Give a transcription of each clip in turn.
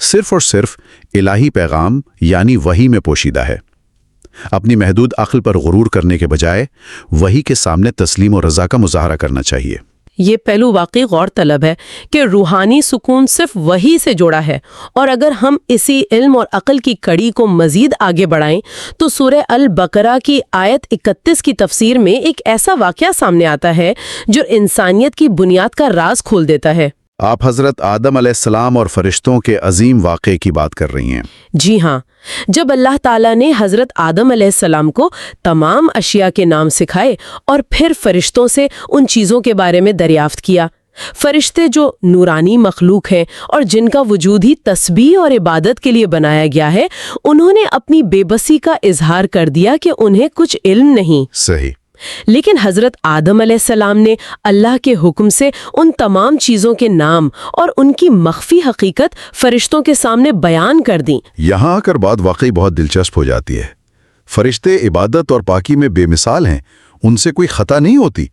صرف اور صرف الہی پیغام یعنی وحی میں پوشیدہ ہے۔ اپنی محدود عقل پر غرور کرنے کے بجائے وحی کے سامنے تسلیم و رضا کا مظاہرہ کرنا چاہیے۔ یہ پہلو واقعی غور طلب ہے کہ روحانی سکون صرف وحی سے جڑا ہے، اور اگر ہم اسی علم اور عقل کی کڑی کو مزید آگے بڑھائیں تو سورہ البقرہ کی آیت 31 کی تفسیر میں ایک ایسا واقعہ سامنے آتا ہے جو انسانیت کی بنیاد کا راز کھول دیتا ہے۔ آپ حضرت آدم علیہ السلام اور فرشتوں کے عظیم واقعے کی بات کر رہی ہیں۔ جی ہاں، جب اللہ تعالیٰ نے حضرت آدم علیہ السلام کو تمام اشیاء کے نام سکھائے اور پھر فرشتوں سے ان چیزوں کے بارے میں دریافت کیا، فرشتے جو نورانی مخلوق ہیں اور جن کا وجود ہی تسبیح اور عبادت کے لیے بنایا گیا ہے، انہوں نے اپنی بے بسی کا اظہار کر دیا کہ انہیں کچھ علم نہیں۔ صحیح۔ لیکن حضرت آدم علیہ السلام نے اللہ کے حکم سے ان تمام چیزوں کے نام اور ان کی مخفی حقیقت فرشتوں کے سامنے بیان کر دیں۔ یہاں آ کر بات واقعی بہت دلچسپ ہو جاتی ہے۔ فرشتے عبادت اور پاکی میں بے مثال ہیں، ان سے کوئی خطا نہیں ہوتی،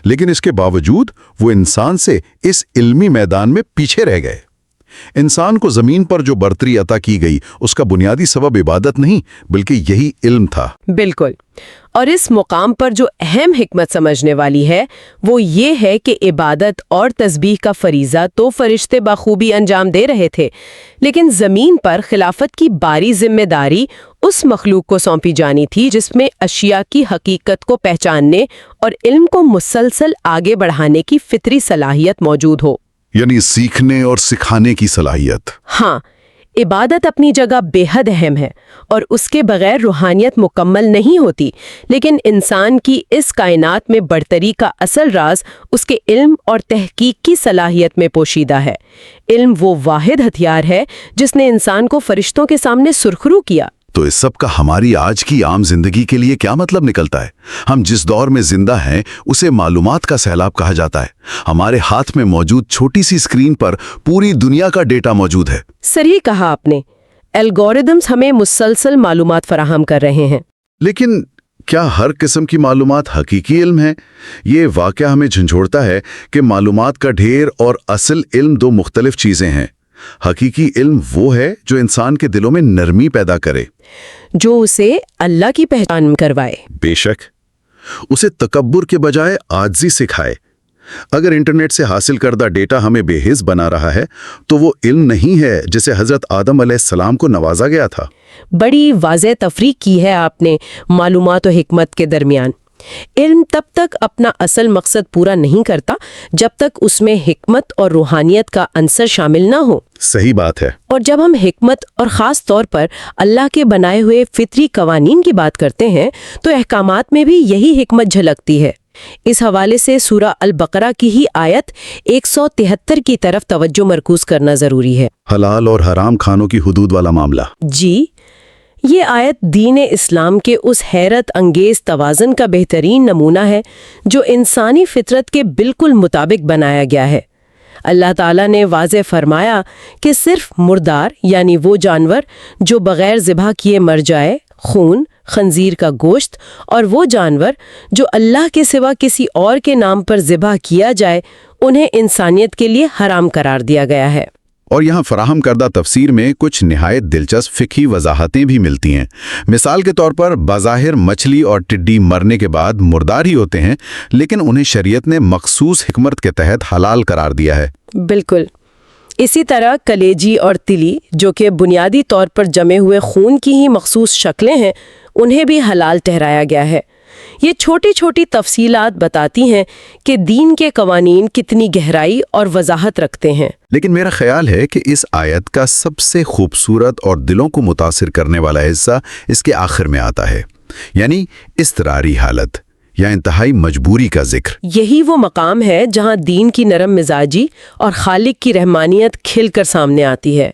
لیکن اس کے باوجود وہ انسان سے اس علمی میدان میں پیچھے رہ گئے۔ انسان کو زمین پر جو برتری عطا کی گئی اس کا بنیادی سبب عبادت نہیں بلکہ یہی علم تھا۔ بالکل، اور اس مقام پر جو اہم حکمت سمجھنے والی ہے وہ یہ ہے کہ عبادت اور تسبیح کا فریضہ تو فرشتے بخوبی انجام دے رہے تھے، لیکن زمین پر خلافت کی باری ذمہ داری اس مخلوق کو سونپی جانی تھی جس میں اشیاء کی حقیقت کو پہچاننے اور علم کو مسلسل آگے بڑھانے کی فطری صلاحیت موجود ہو، یعنی سیکھنے اور سکھانے کی صلاحیت۔ ہاں، عبادت اپنی جگہ بے حد اہم ہے اور اس کے بغیر روحانیت مکمل نہیں ہوتی، لیکن انسان کی اس کائنات میں برتری کا اصل راز اس کے علم اور تحقیق کی صلاحیت میں پوشیدہ ہے۔ علم وہ واحد ہتھیار ہے جس نے انسان کو فرشتوں کے سامنے سرخرو کیا۔ تو اس سب کا ہماری آج کی عام زندگی کے لیے کیا مطلب نکلتا ہے؟ ہم جس دور میں زندہ ہیں اسے معلومات کا سیلاب کہا جاتا ہے۔ ہمارے ہاتھ میں موجود چھوٹی سی اسکرین پر پوری دنیا کا ڈیٹا موجود ہے۔ صحیح کہا آپ نے، الگورتھمز ہمیں مسلسل معلومات فراہم کر رہے ہیں۔ لیکن کیا ہر قسم کی معلومات حقیقی علم ہے؟ یہ واقعہ ہمیں جھنجھوڑتا ہے کہ معلومات کا ڈھیر اور اصل علم دو مختلف چیزیں ہیں۔ حقیقی علم وہ ہے جو انسان کے دلوں میں نرمی پیدا کرے، جو اسے اللہ کی پہچان کروائے۔ بے شک، اسے تکبر کے بجائے عاجزی سکھائے۔ اگر انٹرنیٹ سے حاصل کردہ ڈیٹا ہمیں بے حس بنا رہا ہے تو وہ علم نہیں ہے جسے حضرت آدم علیہ السلام کو نوازا گیا تھا۔ بڑی واضح تفریق کی ہے آپ نے معلومات و حکمت کے درمیان۔ علم تب تک اپنا اصل مقصد پورا نہیں کرتا جب تک اس میں حکمت اور روحانیت کا عنصر شامل نہ ہو۔ صحیح بات ہے۔ اور جب ہم حکمت اور خاص طور پر اللہ کے بنائے ہوئے فطری قوانین کی بات کرتے ہیں تو احکامات میں بھی یہی حکمت جھلکتی ہے۔ اس حوالے سے سورہ البقرہ کی ہی آیت 173 کی طرف توجہ مرکوز کرنا ضروری ہے۔ حلال اور حرام کھانوں کی حدود والا معاملہ۔ جی، یہ آیت دین اسلام کے اس حیرت انگیز توازن کا بہترین نمونہ ہے جو انسانی فطرت کے بالکل مطابق بنایا گیا ہے۔ اللہ تعالیٰ نے واضح فرمایا کہ صرف مردار یعنی وہ جانور جو بغیر ذبح کیے مر جائے، خون، خنزیر کا گوشت، اور وہ جانور جو اللہ کے سوا کسی اور کے نام پر ذبح کیا جائے، انہیں انسانیت کے لیے حرام قرار دیا گیا ہے۔ اور یہاں فراہم کردہ تفسیر میں کچھ نہایت دلچسپ فقہی وضاحتیں بھی ملتی ہیں۔ مثال کے طور پر بظاہر مچھلی اور ٹڈی مرنے کے بعد مردار ہی ہوتے ہیں، لیکن انہیں شریعت نے مخصوص حکمت کے تحت حلال قرار دیا ہے۔ بالکل اسی طرح کلیجی اور تلی جو کہ بنیادی طور پر جمے ہوئے خون کی ہی مخصوص شکلیں ہیں، انہیں بھی حلال ٹھہرایا گیا ہے۔ یہ چھوٹی چھوٹی تفصیلات بتاتی ہیں کہ دین کے قوانین کتنی گہرائی اور وضاحت رکھتے ہیں۔ لیکن میرا خیال ہے کہ اس آیت کا سب سے خوبصورت اور دلوں کو متاثر کرنے والا حصہ اس کے آخر میں آتا ہے، یعنی اضطراری حالت یا انتہائی مجبوری کا ذکر۔ یہی وہ مقام ہے جہاں دین کی نرم مزاجی اور خالق کی رحمانیت کھل کر سامنے آتی ہے۔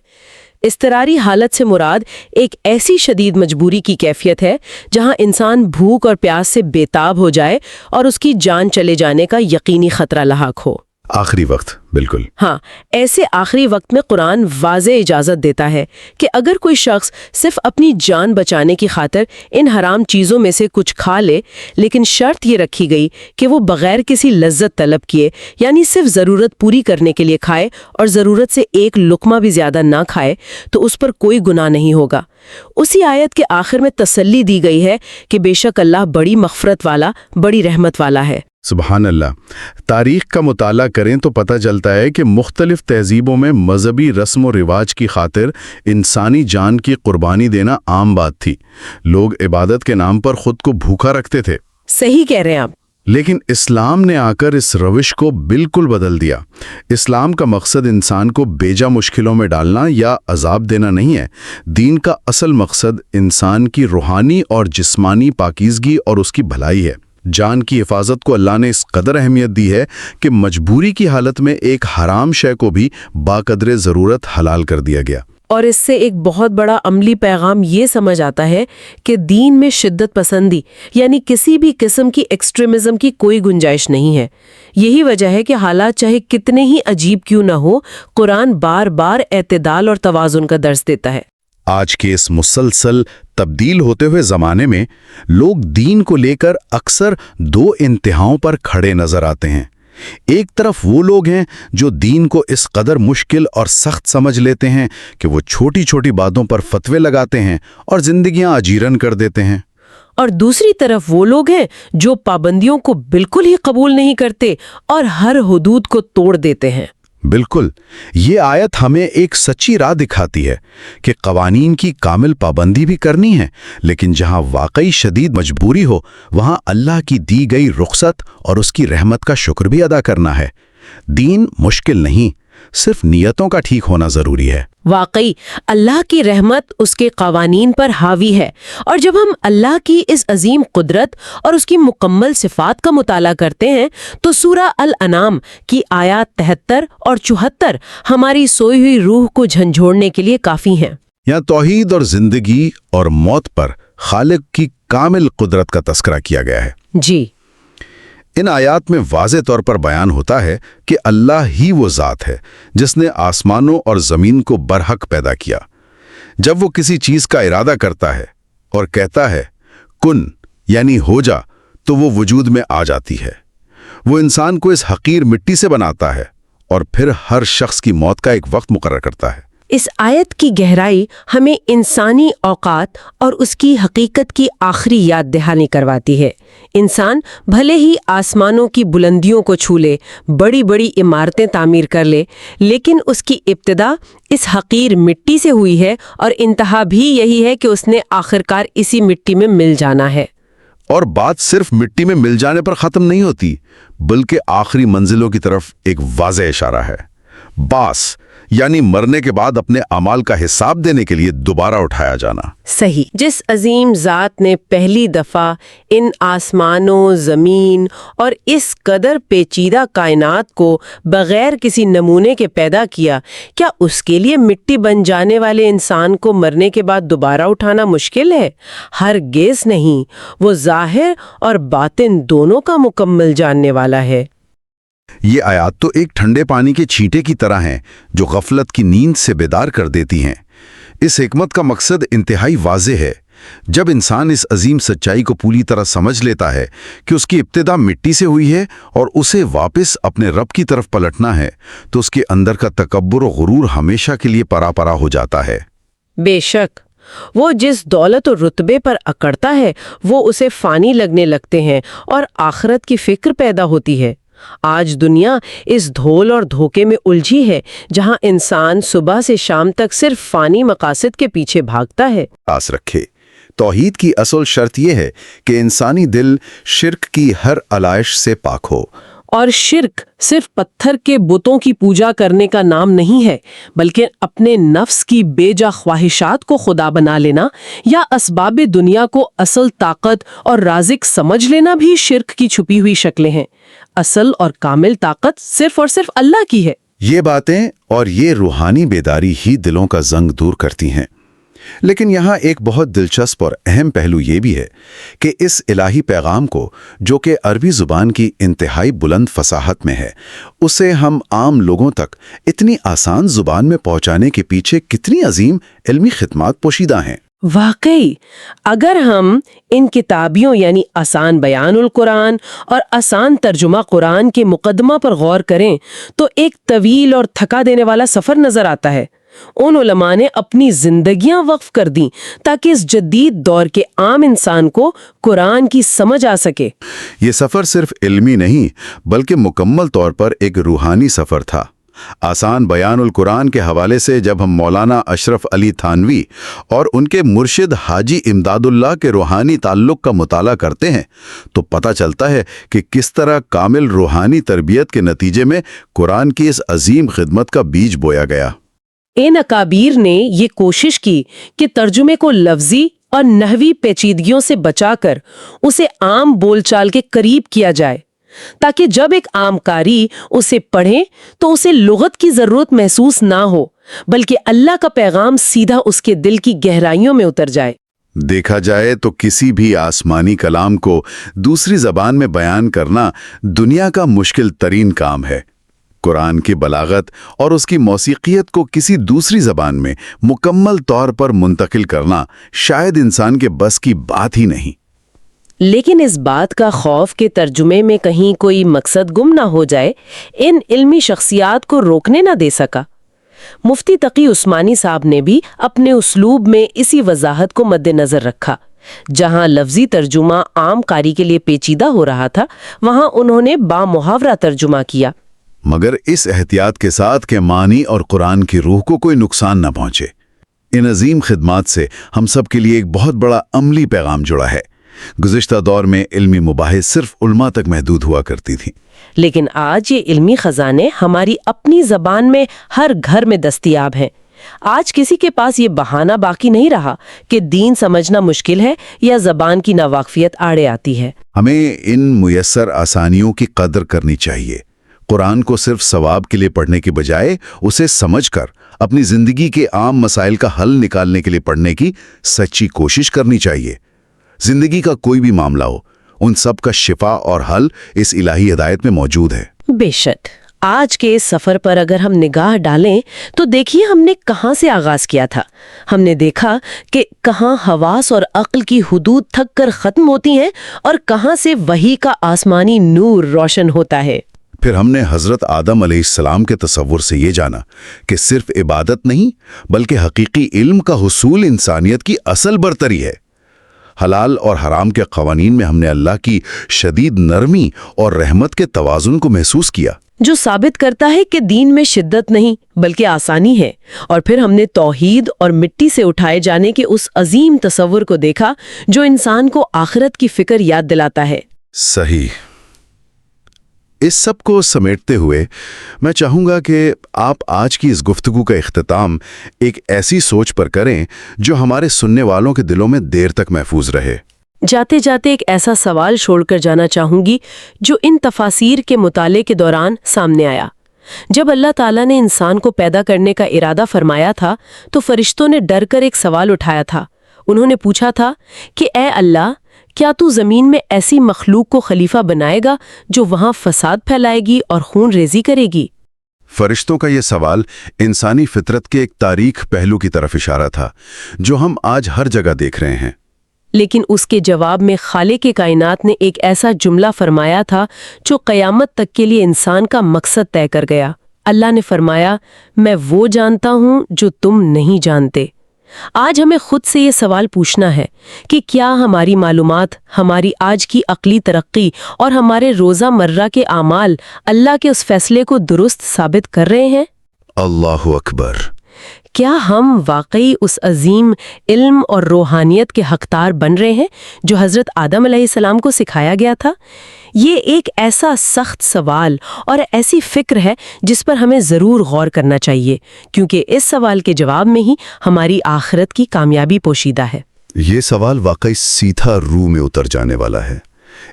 اضطراری حالت سے مراد ایک ایسی شدید مجبوری کی کیفیت ہے جہاں انسان بھوک اور پیاس سے بے تاب ہو جائے اور اس کی جان چلے جانے کا یقینی خطرہ لاحق ہو۔ آخری وقت، بالکل. ہاں، ایسے آخری وقت میں قرآن واضح اجازت دیتا ہے کہ اگر کوئی شخص صرف اپنی جان بچانے کی خاطر ان حرام چیزوں میں سے کچھ کھا لے، لیکن شرط یہ رکھی گئی کہ وہ بغیر کسی لذت طلب کیے، یعنی صرف ضرورت پوری کرنے کے لیے کھائے اور ضرورت سے ایک لقمہ بھی زیادہ نہ کھائے، تو اس پر کوئی گناہ نہیں ہوگا. اسی آیت کے آخر میں تسلی دی گئی ہے کہ بے شک اللہ بڑی مغفرت والا، بڑی رحمت والا ہے. سبحان اللہ. تاریخ کا مطالعہ کریں تو پتہ چلتا ہے کہ مختلف تہذیبوں میں مذہبی رسم و رواج کی خاطر انسانی جان کی قربانی دینا عام بات تھی. لوگ عبادت کے نام پر خود کو بھوکا رکھتے تھے. صحیح کہہ رہے ہیں آپ. لیکن اسلام نے آ کر اس روش کو بالکل بدل دیا. اسلام کا مقصد انسان کو بیجا مشکلوں میں ڈالنا یا عذاب دینا نہیں ہے. دین کا اصل مقصد انسان کی روحانی اور جسمانی پاکیزگی اور اس کی بھلائی ہے. جان کی حفاظت کو اللہ نے اس قدر اہمیت دی ہے کہ مجبوری کی حالت میں ایک حرام شے کو بھی باقدر ضرورت حلال کر دیا گیا. اور اس سے ایک بہت بڑا عملی پیغام یہ سمجھ آتا ہے کہ دین میں شدت پسندی یعنی کسی بھی قسم کی ایکسٹریمزم کی کوئی گنجائش نہیں ہے. یہی وجہ ہے کہ حالات چاہے کتنے ہی عجیب کیوں نہ ہو، قرآن بار بار اعتدال اور توازن کا درس دیتا ہے. آج کے اس مسلسل تبدیل ہوتے ہوئے زمانے میں لوگ دین کو لے کر اکثر دو انتہاؤں پر کھڑے نظر آتے ہیں. ایک طرف وہ لوگ ہیں جو دین کو اس قدر مشکل اور سخت سمجھ لیتے ہیں کہ وہ چھوٹی چھوٹی باتوں پر فتوے لگاتے ہیں اور زندگیاں اجیرن کر دیتے ہیں. اور دوسری طرف وہ لوگ ہیں جو پابندیوں کو بالکل ہی قبول نہیں کرتے اور ہر حدود کو توڑ دیتے ہیں. بالکل. یہ آیت ہمیں ایک سچی راہ دکھاتی ہے کہ قوانین کی کامل پابندی بھی کرنی ہے، لیکن جہاں واقعی شدید مجبوری ہو وہاں اللہ کی دی گئی رخصت اور اس کی رحمت کا شکر بھی ادا کرنا ہے. دین مشکل نہیں، صرف نیتوں کا ٹھیک ہونا ضروری ہے. واقعی اللہ کی رحمت اس کے قوانین پر حاوی ہے، اور جب ہم اللہ کی اس عظیم قدرت اور اس کی مکمل صفات کا مطالعہ کرتے ہیں تو سورہ الانعام کی آیات 73 اور 74 ہماری سوئی ہوئی روح کو جھنجھوڑنے کے لیے کافی ہیں. یہاں توحید اور زندگی اور موت پر خالق کی کامل قدرت کا تذکرہ کیا گیا ہے. جی. ان آیات میں واضح طور پر بیان ہوتا ہے کہ اللہ ہی وہ ذات ہے جس نے آسمانوں اور زمین کو برحق پیدا کیا. جب وہ کسی چیز کا ارادہ کرتا ہے اور کہتا ہے کن یعنی ہو جا تو وہ وجود میں آ جاتی ہے. وہ انسان کو اس حقیر مٹی سے بناتا ہے اور پھر ہر شخص کی موت کا ایک وقت مقرر کرتا ہے. اس آیت کی گہرائی ہمیں انسانی اوقات اور اس کی حقیقت کی آخری یاد دہانی کرواتی ہے. انسان بھلے ہی آسمانوں کی بلندیوں کو چھو لے، بڑی بڑی عمارتیں تعمیر کر لے، لیکن اس کی ابتدا اس حقیر مٹی سے ہوئی ہے اور انتہا بھی یہی ہے کہ اس نے آخرکار اسی مٹی میں مل جانا ہے. اور بات صرف مٹی میں مل جانے پر ختم نہیں ہوتی، بلکہ آخری منزلوں کی طرف ایک واضح اشارہ ہے. باس یعنی مرنے کے بعد اپنے اعمال کا حساب دینے کے لیے دوبارہ اٹھایا جانا. صحیح. جس عظیم ذات نے پہلی دفعہ ان آسمانوں، زمین اور اس قدر پیچیدہ کائنات کو بغیر کسی نمونے کے پیدا کیا، کیا اس کے لیے مٹی بن جانے والے انسان کو مرنے کے بعد دوبارہ اٹھانا مشکل ہے؟ ہرگز نہیں. وہ ظاہر اور باطن دونوں کا مکمل جاننے والا ہے. یہ آیات تو ایک ٹھنڈے پانی کے چھینٹے کی طرح ہیں جو غفلت کی نیند سے بیدار کر دیتی ہیں. اس حکمت کا مقصد انتہائی واضح ہے. جب انسان اس عظیم سچائی کو پوری طرح سمجھ لیتا ہے کہ اس کی ابتدا مٹی سے ہوئی ہے اور اسے واپس اپنے رب کی طرف پلٹنا ہے، تو اس کے اندر کا تکبر و غرور ہمیشہ کے لیے پرا پرا ہو جاتا ہے. بے شک. وہ جس دولت و رتبے پر اکڑتا ہے وہ اسے فانی لگنے لگتے ہیں اور آخرت کی فکر پیدا ہوتی ہے. آج دنیا اس دھول اور دھوکے میں الجھی ہے جہاں انسان صبح سے شام تک صرف فانی مقاصد کے پیچھے بھاگتا ہے. آس رکھے. توحید کی اصل شرط یہ ہے کہ انسانی دل شرک کی ہر علائش سے پاک ہو. اور شرک صرف پتھر کے بتوں کی پوجا کرنے کا نام نہیں ہے، بلکہ اپنے نفس کی بے جا خواہشات کو خدا بنا لینا یا اسباب دنیا کو اصل طاقت اور رازق سمجھ لینا بھی شرک کی چھپی ہوئی شکلیں ہیں. اصل اور کامل طاقت صرف اور صرف اللہ کی ہے. یہ باتیں اور یہ روحانی بیداری ہی دلوں کا زنگ دور کرتی ہیں. لیکن یہاں ایک بہت دلچسپ اور اہم پہلو یہ بھی ہے کہ اس الہی پیغام کو، جو کہ عربی زبان کی انتہائی بلند فصاحت میں ہے، اسے ہم عام لوگوں تک اتنی آسان زبان میں پہنچانے کے پیچھے کتنی عظیم علمی خدمات پوشیدہ ہیں۔ واقعی اگر ہم ان کتابیوں یعنی آسان بیان القرآن اور آسان ترجمہ قرآن کے مقدمہ پر غور کریں تو ایک طویل اور تھکا دینے والا سفر نظر آتا ہے۔ ان علماء نے اپنی زندگیاں وقف کر دیں تاکہ اس جدید دور کے عام انسان کو قرآن کی سمجھ آ سکے۔ یہ سفر صرف علمی نہیں بلکہ مکمل طور پر ایک روحانی سفر تھا۔ آسان بیان القرآن کے حوالے سے جب ہم مولانا اشرف علی تھانوی اور ان کے مرشد حاجی امداد اللہ کے روحانی تعلق کا مطالعہ کرتے ہیں تو پتہ چلتا ہے کہ کس طرح کامل روحانی تربیت کے نتیجے میں قرآن کی اس عظیم خدمت کا بیج بویا گیا۔ ان اکابیر نے یہ کوشش کی کہ ترجمے کو لفظی اور نحوی پیچیدگیوں سے بچا کر اسے عام بول چال کے قریب کیا جائے، تاکہ جب ایک عام قاری اسے پڑھے تو اسے لغت کی ضرورت محسوس نہ ہو، بلکہ اللہ کا پیغام سیدھا اس کے دل کی گہرائیوں میں اتر جائے۔ دیکھا جائے تو کسی بھی آسمانی کلام کو دوسری زبان میں بیان کرنا دنیا کا مشکل ترین کام ہے۔ قرآن کی بلاغت اور اس کی موسیقیت کو کسی دوسری زبان میں مکمل طور پر منتقل کرنا شاید انسان کے بس کی بات ہی نہیں۔ لیکن اس بات کا خوف کہ ترجمے میں کہیں کوئی مقصد گم نہ ہو جائے ان علمی شخصیات کو روکنے نہ دے سکا۔ مفتی تقی عثمانی صاحب نے بھی اپنے اسلوب میں اسی وضاحت کو مد نظر رکھا۔ جہاں لفظی ترجمہ عام قاری کے لیے پیچیدہ ہو رہا تھا، وہاں انہوں نے بامحاورہ ترجمہ کیا، مگر اس احتیاط کے ساتھ کہ معنی اور قرآن کی روح کو کوئی نقصان نہ پہنچے۔ ان عظیم خدمات سے ہم سب کے لیے ایک بہت بڑا عملی پیغام جڑا ہے۔ گزشتہ دور میں علمی مباحث صرف علماء تک محدود ہوا کرتی تھیں، لیکن آج یہ علمی خزانے ہماری اپنی زبان میں ہر گھر میں دستیاب ہیں۔ آج کسی کے پاس یہ بہانہ باقی نہیں رہا کہ دین سمجھنا مشکل ہے یا زبان کی ناواقفیت آڑے آتی ہے۔ ہمیں ان میسر آسانیوں کی قدر کرنی چاہیے۔ قرآن کو صرف ثواب کے لیے پڑھنے کی بجائے اسے سمجھ کر اپنی زندگی کے عام مسائل کا حل نکالنے کے لیے پڑھنے کی سچی کوشش کرنی چاہیے۔ زندگی کا کوئی بھی معاملہ ہو، ان سب کا شفا اور حل اس الہی ہدایت میں موجود ہے۔ بے شک آج کے اس سفر پر اگر ہم نگاہ ڈالیں تو دیکھیے ہم نے کہاں سے آغاز کیا تھا۔ ہم نے دیکھا کہ کہاں حواس اور عقل کی حدود تھک کر ختم ہوتی ہیں اور کہاں سے وحی کا آسمانی نور روشن ہوتا ہے۔ پھر ہم نے حضرت آدم علیہ السلام کے تصور سے یہ جانا کہ صرف عبادت نہیں بلکہ حقیقی علم کا حصول انسانیت کی اصل برتری ہے۔ حلال اور حرام کے قوانین میں ہم نے اللہ کی شدید نرمی اور رحمت کے توازن کو محسوس کیا، جو ثابت کرتا ہے کہ دین میں شدت نہیں بلکہ آسانی ہے۔ اور پھر ہم نے توحید اور مٹی سے اٹھائے جانے کے اس عظیم تصور کو دیکھا جو انسان کو آخرت کی فکر یاد دلاتا ہے۔ صحیح۔ اس سب کو سمیٹتے ہوئے میں چاہوں گا کہ آپ آج کی اس گفتگو کا اختتام ایک ایسی سوچ پر کریں جو ہمارے سننے والوں کے دلوں میں دیر تک محفوظ رہے۔ جاتے جاتے ایک ایسا سوال چھوڑ کر جانا چاہوں گی جو ان تفاسیر کے مطالعے کے دوران سامنے آیا۔ جب اللہ تعالیٰ نے انسان کو پیدا کرنے کا ارادہ فرمایا تھا تو فرشتوں نے ڈر کر ایک سوال اٹھایا تھا۔ انہوں نے پوچھا تھا کہ اے اللہ، کیا تو زمین میں ایسی مخلوق کو خلیفہ بنائے گا جو وہاں فساد پھیلائے گی اور خون ریزی کرے گی؟ فرشتوں کا یہ سوال انسانی فطرت کے ایک تاریک پہلو کی طرف اشارہ تھا جو ہم آج ہر جگہ دیکھ رہے ہیں۔ لیکن اس کے جواب میں خالق کائنات نے ایک ایسا جملہ فرمایا تھا جو قیامت تک کے لیے انسان کا مقصد طے کر گیا۔ اللہ نے فرمایا، میں وہ جانتا ہوں جو تم نہیں جانتے۔ آج ہمیں خود سے یہ سوال پوچھنا ہے کہ کیا ہماری معلومات، ہماری آج کی عقلی ترقی اور ہمارے روزہ مرہ کے اعمال اللہ کے اس فیصلے کو درست ثابت کر رہے ہیں؟ اللہ اکبر! کیا ہم واقعی اس عظیم علم اور روحانیت کے حقدار بن رہے ہیں جو حضرت آدم علیہ السلام کو سکھایا گیا تھا؟ یہ ایک ایسا سخت سوال اور ایسی فکر ہے جس پر ہمیں ضرور غور کرنا چاہیے، کیونکہ اس سوال کے جواب میں ہی ہماری آخرت کی کامیابی پوشیدہ ہے۔ یہ سوال واقعی سیدھا روح میں اتر جانے والا ہے۔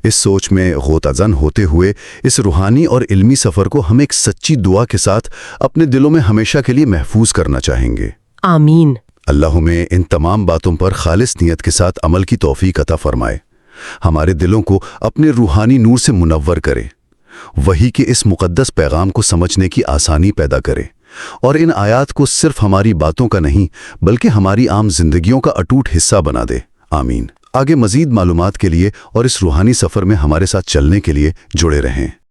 اس سوچ میں غوطہ زن ہوتے ہوئے اس روحانی اور علمی سفر کو ہم ایک سچی دعا کے ساتھ اپنے دلوں میں ہمیشہ کے لیے محفوظ کرنا چاہیں گے۔ آمین۔ اللہ ہمیں ان تمام باتوں پر خالص نیت کے ساتھ عمل کی توفیق عطا فرمائے، ہمارے دلوں کو اپنے روحانی نور سے منور کرے، وحی کے اس مقدس پیغام کو سمجھنے کی آسانی پیدا کرے، اور ان آیات کو صرف ہماری باتوں کا نہیں بلکہ ہماری عام زندگیوں کا اٹوٹ حصہ بنا دے۔ آمین۔ آگے مزید معلومات کے لیے اور اس روحانی سفر میں ہمارے ساتھ چلنے کے لیے جڑے رہیں۔